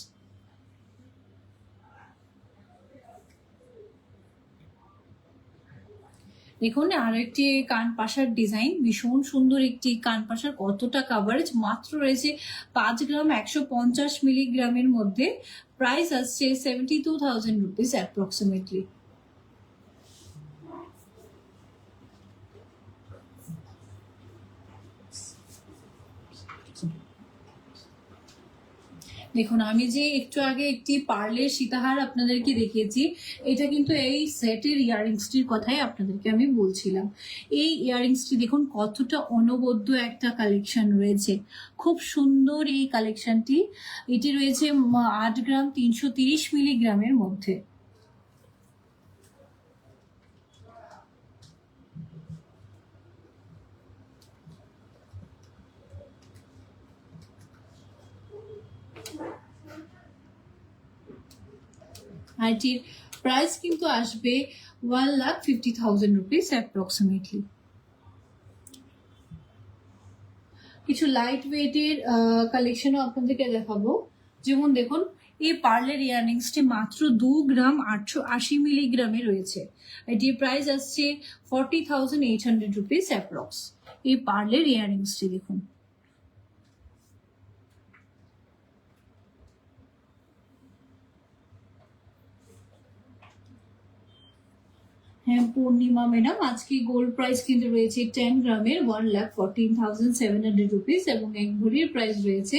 দেখুন আরো একটি কান পাশার ডিজাইন, ভীষণ সুন্দর একটি কান পাশার। কতটা কাভারেজ, মাত্র রয়েছে 5 গ্রাম 150 মিলিগ্রামের মধ্যে, প্রাইস আসছে 72,000 রুপিস অ্যাপ্রক্সিমেটলি। দেখুন আমি যে একটু আগে একটি পার্লের সীতাহার আপনাদেরকে দেখিয়েছি, এটা কিন্তু এই সেটের ইয়াররিংসটির কথাই আপনাদেরকে আমি বলছিলাম। এই ইয়াররিংসটি দেখুন কতটা অনবদ্য একটা কালেকশন রয়েছে, খুব সুন্দর এই কালেকশনটি। এটি রয়েছে 8 গ্রাম 330 মিলিগ্রামের মধ্যে। আর এটির প্রাইস কিন্তু আসবে 1,50,000 রুপিস অ্যাপ্রক্সিমেটলি। কিছু লাইট ওয়েটের কালেকশনও আপনাদেরকে দেখাবো। যেমন দেখুন এই পার্লের ইয়াররিংসটি মাত্র 2 গ্রাম 880 মিলিগ্রামে রয়েছে। এটির প্রাইস আসছে 40,800 রুপিস অ্যাপ্রক্স। এই পার্লের ইয়াররিংসটি দেখুন, হ্যাঁ পূর্ণিমা ম্যাডাম, আজকে গোল্ড প্রাইস কিন্তু রয়েছে 10 গ্রামের 1,14,700 রুপিস, এবং এক ভরির প্রাইস রয়েছে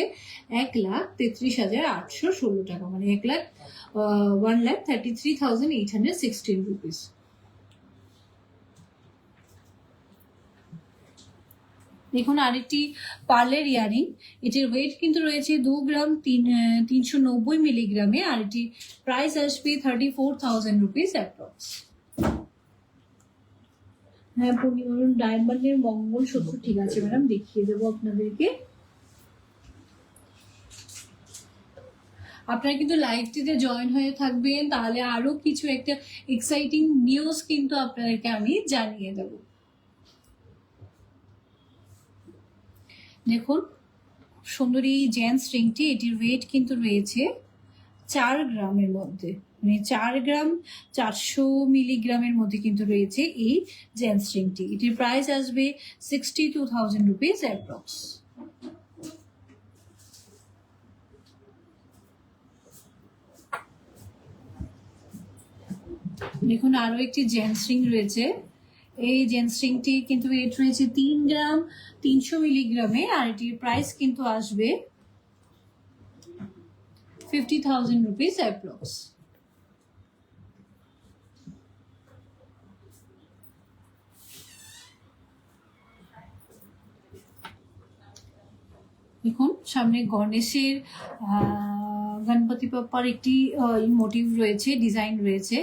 1,33,816 টাকা, মানে 1,33,816 রুপিস। দেখুন আরেকটি পার্লের ইয়ারিং, এটির ওয়েট কিন্তু রয়েছে 2 গ্রাম 390 মিলিগ্রামে, আর এটির প্রাইস আসবে 34,000 রুপিস অ্যাপ্রক্স। হ্যাঁ পূর্ণিমা ডায়মন্ডের মঙ্গলসূত্র, ঠিক আছে ম্যাডাম দেখিয়ে দেবো আপনাদেরকে। আপনারা কিন্তু লাইভটিতে জয়েন হয়ে থাকবেন, তাহলে আরো কিছু একটা এক্সাইটিং নিউজ কিন্তু আপনাদেরকে আমি জানিয়ে দেব। দেখুন সুন্দর এই জেন্টস রিংটি, এটির ওয়েট কিন্তু রয়েছে 4 গ্রামের মধ্যে, মানে 4 গ্রাম 400 মিলিগ্রামের মধ্যে কিন্তু রয়েছে এই জেন্টস রিংটি। এটির প্রাইস আসবে 62,000 রুপিস অ্যাপ্রক্স। দেখুন আরো একটি জেন্টস রিং রয়েছে, এই জেন্টস রিংটি কিন্তু ওয়েট রয়েছে 3 গ্রাম 300 মিলিগ্রামে, আর এটির প্রাইস কিন্তু আসবে 50,000 রুপিস অ্যাপ্রক্স। দেখুন সামনে গণেশের গণপতি বাপ্পার একটি মোটিভ রয়েছে, ডিজাইন রয়েছে।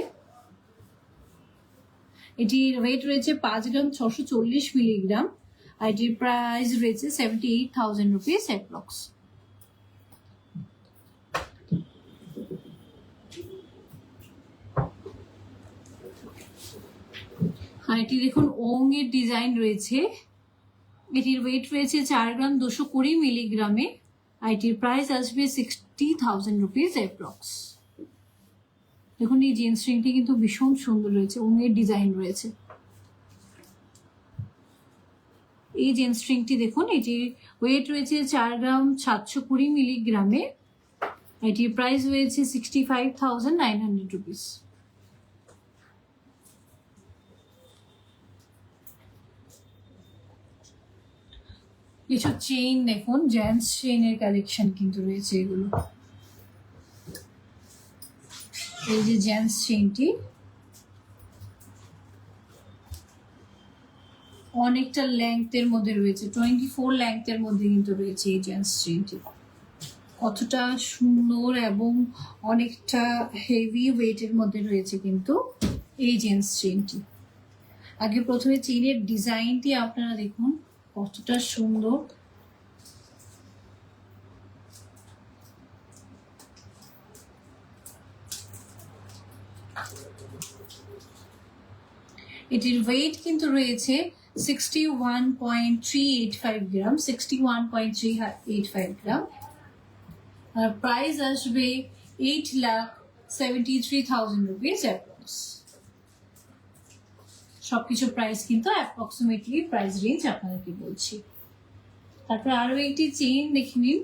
এটির ওয়েট রয়েছে 5 গ্রাম 640 মিলিগ্রাম, আর এটির প্রাইস রয়েছে 78,000 রুপিস অ্যাপ্রক্স। আর এটি দেখুন ওং এর ডিজাইন রয়েছে, এটির ওয়েট রয়েছে 4 গ্রাম 220 মিলিগ্রামে, আর এটির প্রাইস আসবে 60,000 রুপিস অ্যাপ্রক্স। দেখুন এই জিন্স রিংটি কিন্তু ভীষণ সুন্দর রয়েছে, ওং এর ডিজাইন রয়েছে। এই জিন্স রিংটি দেখুন, এটির ওয়েট রয়েছে 4 গ্রাম 720 মিলিগ্রামে, এটির প্রাইস রয়েছে 65,900 রুপিস। কিছু চেইন দেখুন, জেন্টস চেইনের কালেকশন কিন্তু রয়েছে এগুলো। এই যে জেন্টস চেইনটি অনেকটা লেংথের মধ্যে রয়েছে, 24 লেংথের মধ্যে কিন্তু রয়েছে এই জেন্টস চেইনটি। কতটা সুন্দর এবং অনেকটা হেভি ওয়েটের মধ্যে রয়েছে কিন্তু এই জেন্টস চেইনটি। আগে প্রথমে চেইনের ডিজাইনটি আপনারা দেখুন কতটা সুন্দর। এটির ওয়েট কিন্তু রয়েছে 61.385 গ্রাম, 61.385 গ্রাম। আর প্রাইস আসবে 8,73,000 রুপিস অ্যাপ্রক্স। সবকিছু প্রাইস কিন্তু অ্যাপ্রক্সিমেটলি প্রাইস রেঞ্জ আপনাদেরকে বলছি। তারপর আরো একটি চেইন দেখে নিন,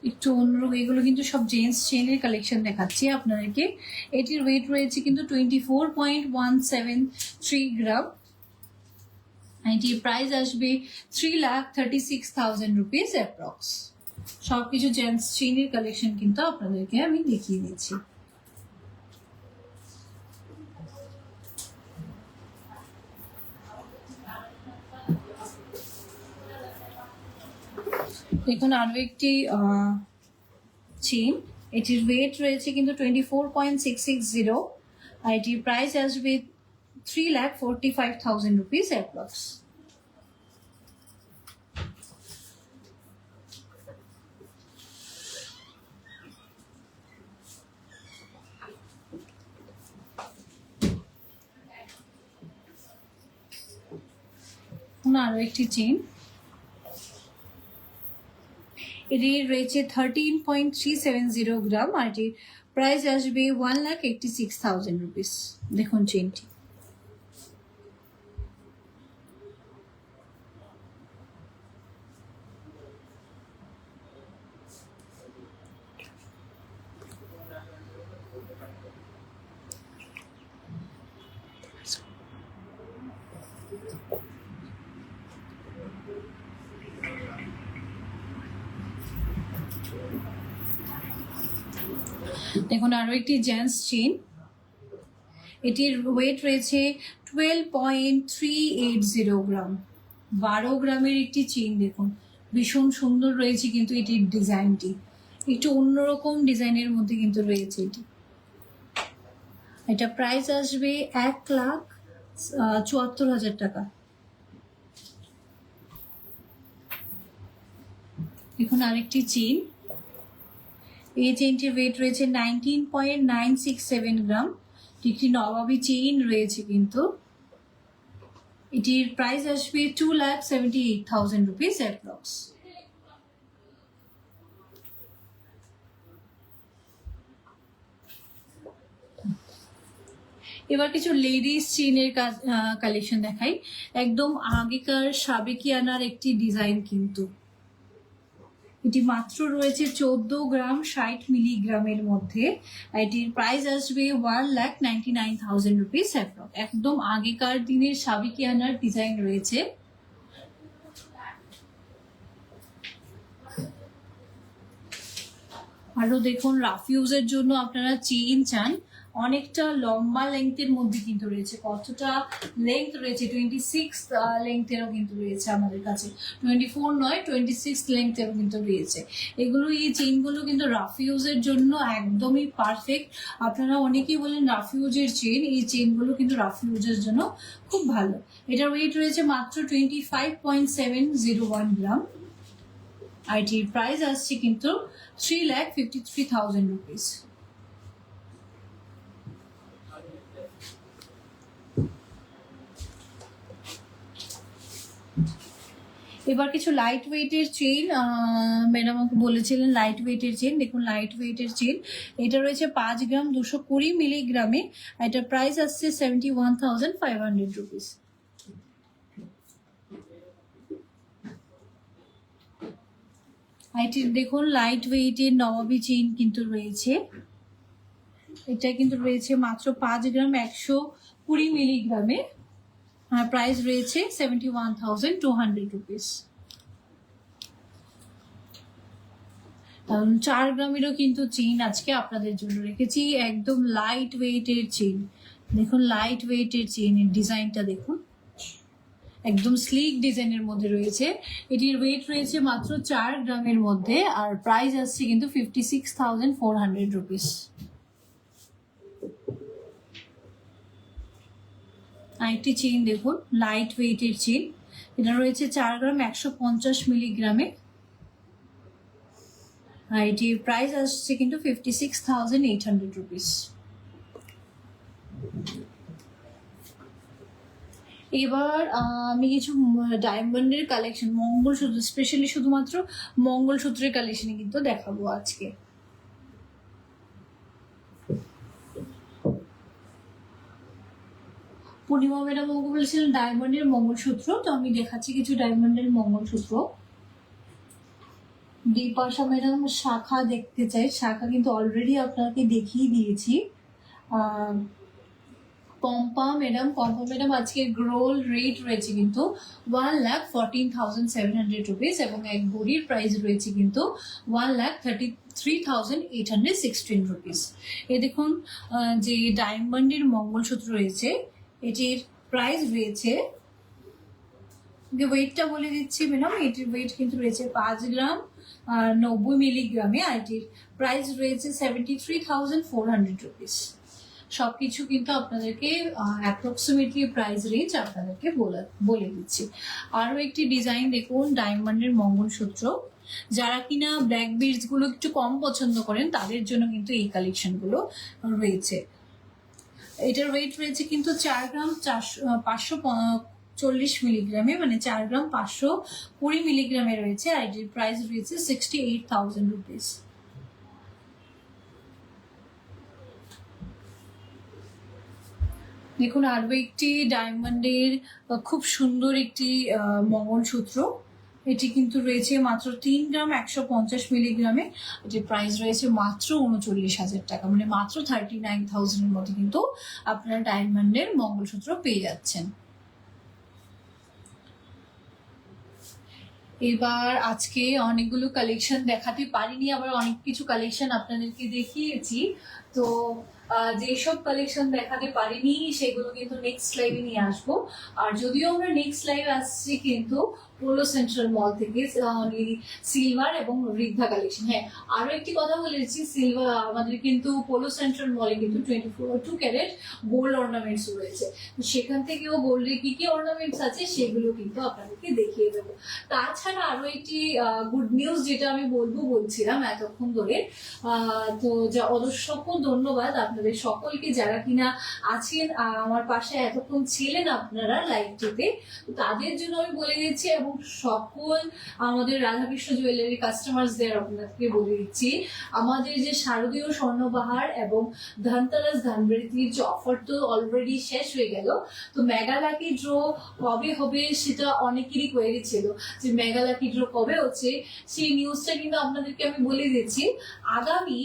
একটু অন্যরকম, এগুলো কিন্তু সব জেন্টস চেইনের কালেকশন দেখাচ্ছি আপনাদেরকে। এটির ওয়েট রয়েছে কিন্তু 24.173 গ্রাম, এটির প্রাইস আসবে 3,36,000 রুপিস অ্যাপ্রক্স। সবকিছু জেন্টস চেইনের কালেকশন কিন্তু আপনাদেরকে আমি দেখিয়ে দিচ্ছি। দেখুন আরো একটি চেইন, এটির ওয়েট রয়েছে কিন্তু 24.660, আর এটির প্রাইস আসবে 3,45,000 রুপিস অ্যাপ্রক্স। আরো একটি চেইন, এটি রয়েছে 13.370 গ্রাম, আর এটির প্রাইস আসবে 1,86,000 রুপিস। দেখুন চেইনটি দেখুন আরো একটি জেন্টস চেইন, এটির ওয়েট রয়েছে 12.380 গ্রাম, 12 গ্রামের একটি চেইন। দেখুন ভীষণ সুন্দর রয়েছে কিন্তু এটির ডিজাইনটি, একটু অন্যরকম ডিজাইনের মধ্যে কিন্তু রয়েছে এটি। এটা প্রাইস আসবে 1,74,000 টাকা। দেখুন আরেকটি চেইন, এই চেইনটির ওয়েট রয়েছে 19.967 গ্রাম, একটি নবাবী চেইন রয়েছে কিন্তু এটির প্রাইস আসবে 2,78,000 রুপিস অ্যাপ্রক্স। এবার কিছু লেডিস চেইনের কালেকশন দেখাই, একদম আগেকার সাবেকিয়ানার একটি ডিজাইন কিন্তু এটি মাত্র রয়েছে 14 গ্রাম 60 মিলিগ্রামের মধ্যে, এটির প্রাইস আসবে 1,99,000 রুপিস অ্যাপ্রক্স। একদম আগেকার দিনের সাবেকিয়ানার ডিজাইন রয়েছে। আরো দেখুন রাফ ইউজের জন্য আপনারা চেইন চান, অনেকটা লম্বা লেংথের মধ্যে কিন্তু রয়েছে, কতটা লেংথ রয়েছে 26 লেংথেরও কিন্তু রয়েছে আমাদের কাছে, 24 নয় 26 লেংথেরও কিন্তু রয়েছে। এগুলো এই চেইনগুলো কিন্তু রাফ ইউজের জন্য একদমই পারফেক্ট। আপনারা অনেকেই বলেন রাফ ইউজের চেইন, এই চেইনগুলো কিন্তু রাফ ইউজের জন্য খুব ভালো। এটার ওয়েট রয়েছে মাত্র 25.701 গ্রাম, আর এটির প্রাইস আসছে কিন্তু 3,53,000 রুপিস। এবার কিছু লাইট ওয়েটের চেইন, ম্যাডাম আমাকে বলেছিলেন লাইট ওয়েটের চেইন। দেখুন লাইট ওয়েটের চেইন, এটা রয়েছে 5 গ্রাম 220 মিলিগ্রামে। এটার প্রাইস আসছে 71,500 রুপিস। এটির দেখুন লাইট ওয়েটের নবাবী চেইন কিন্তু রয়েছে। এটা কিন্তু রয়েছে মাত্র 5 গ্রাম 120 মিলিগ্রামে, আর প্রাইস রয়েছে 71,200 রুপিস। 4 গ্রামেরও কিন্তু চেইন আজকে আপনাদের জন্য রেখেছি, একদম লাইট ওয়েটের চেইন। দেখুন লাইট ওয়েটের চেইনের ডিজাইনটা দেখুন, একদম স্লিক ডিজাইনের মধ্যে রয়েছে। এটির ওয়েট রয়েছে মাত্র 4 গ্রামের মধ্যে, আর প্রাইস আসছে কিন্তু 56,400 রুপিস। আরেকটি চেইন দেখুন লাইট ওয়েটের চেইন, এটা রয়েছে 4 গ্রাম 150 মিলিগ্রামে, আর এটির প্রাইস আসছে কিন্তু 56,800 রুপিস। এবার আমি কিছু ডায়মন্ডের কালেকশন, মঙ্গলসূত্র, স্পেশালি শুধুমাত্র মঙ্গলসূত্রের কালেকশন কিন্তু দেখাবো আজকে। পূর্ণিমা ম্যাডাম আমাকে বলেছিলেন ডায়মন্ডের মঙ্গলসূত্র, তো আমি দেখাচ্ছি কিছু ডায়মন্ডের মঙ্গলসূত্র। দীপাশা ম্যাডাম শাখা দেখতে চাই, শাখা কিন্তু অলরেডি আপনাকে দেখিয়ে দিয়েছি। পম্পা ম্যাডাম আজকে গোল্ড রেট রয়েছে কিন্তু 1,14,700 রুপিস, এবং এক বড়ির প্রাইস রয়েছে কিন্তু 1,33,816 রুপিস। এ দেখুন যে ডায়মন্ডের মঙ্গলসূত্র রয়েছে, এটির প্রাইস রয়েছে, ওয়েটটা বলে দিচ্ছি ম্যাডাম, এটির ওয়েট কিন্তু রয়েছে 5 গ্রাম 90 মিলিগ্রামে, আর এটির প্রাইস রয়েছে 73,400 রুপিস। সবকিছু কিন্তু আপনাদেরকে অ্যাপ্রক্সিমেটলি প্রাইস রেঞ্জ আপনাদেরকে বলে দিচ্ছি। আরও একটি ডিজাইন দেখুন ডায়মন্ডের মঙ্গলসূত্র, যারা কিনা ব্ল্যাক বিডস গুলো একটু কম পছন্দ করেন তাদের জন্য কিন্তু এই কালেকশন গুলো রয়েছে। এটার ওয়েট রয়েছে কিন্তু 4 গ্রাম 540 মিলিগ্রামে, মানে 4 গ্রাম 520 মিলিগ্রামে রয়েছে, আর এটির প্রাইস রয়েছে 68,000 রুপিস। দেখুন আরও একটি ডায়মন্ডের খুব সুন্দর একটি মঙ্গলসূত্র, এটি কিন্তু রয়েছে মাত্র 3 গ্রাম 150 মিলিগ্রামে, এটির প্রাইস রয়েছে মাত্র 39,000 টাকা, মানে মাত্র 39,000 এর মধ্যে কিন্তু আপনারা ডায়মন্ডের মঙ্গলসূত্র পেয়ে যাচ্ছেন। এবার আজকে অনেকগুলো কালেকশন দেখাতে পারিনি, আবার অনেক কিছু কালেকশন আপনাদেরকে দেখিয়েছি, তো যেসব কালেকশন দেখাতে পারিনি সেগুলো কিন্তু নেক্সট লাইভে নিয়ে আসবো। আর যদিও আমরা নেক্সট লাইভ আসছি কিন্তু পোলো সেন্ট্রাল মল থেকে সিলভার এবং ঋদ্ধা কালেকশন। হ্যাঁ, আরো একটি কথা বলেছি, সিলভার আমাদের কিন্তু পোলো সেন্ট্রাল মলে কিন্তু 2 ক্যারেট গোল্ড অর্নামেন্টস রয়েছে, সেখান থেকেও গোল্ডের কি কি অর্নামেন্টস আছে সেগুলো কিন্তু আপনাদেরকে দেখিয়ে দেবো। তাছাড়া আরো একটি গুড নিউজ যেটা আমি বলছিলাম এতক্ষণ ধরে, তো অসংখ্য ধন্যবাদ আপনাদের সকলকে যারা কিনা আছেন আমার পাশে এতক্ষণ ছিলেন আপনারা লাইভটিতে, তাদের জন্য আমি বলে দিচ্ছি, এবং সকল আমাদের রাধাকৃষ্ণ জুয়েলারি কাস্টমারদের আপনাদেরকে বলে দিচ্ছি, আমাদের যে শারদীয় স্বর্ণবাহার এবং ধনতেরাস ধনবৃদ্ধির যে অফার তো অলরেডি শেষ হয়ে গেল, তো মেগা লাকি ড্র কবে হবে সেটা অনেকেরই কোয়েরি ছিল যে মেগা লাকি ড্র কবে হচ্ছে, সেই নিউজটা কিন্তু আপনাদেরকে আমি বলে দিচ্ছি। আগামী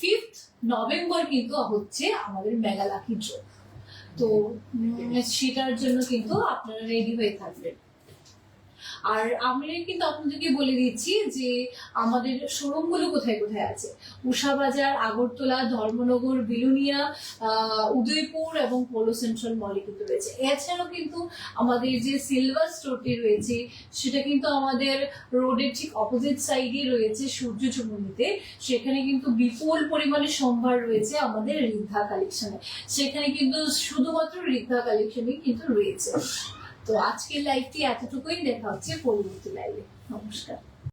5th নভেম্বর কিন্তু হচ্ছে আমাদের মেগা লাকি ড্র, তো সেটার জন্য কিন্তু আপনারা রেডি হয়ে থাকবেন। আর আমি কিন্তু আপনাদেরকে বলে দিচ্ছি যে আমাদের শোরুম গুলো কোথায় কোথায় আছে। উষাবাজার, আগরতলা, ধর্মনগর, বিলুনিয়া, উদয়পুর এবং পোলো সেন্ট্রাল মলে কিন্তু রয়েছে। এছাড়াও কিন্তু আমাদের যে সিলভার স্টোরটি রয়েছে সেটা কিন্তু আমাদের রোডের ঠিক অপোজিট সাইডে রয়েছে সূর্য চুমুনিতে, সেখানে কিন্তু বিপুল পরিমাণে সম্ভার রয়েছে আমাদের ঋদ্ধা কালেকশনে, সেখানে কিন্তু শুধুমাত্র ঋদ্ধা কালেকশনই কিন্তু রয়েছে। তো আজকের লাইভটি এতটুকুই, দেখা হচ্ছে পরবর্তী লাইভে। নমস্কার।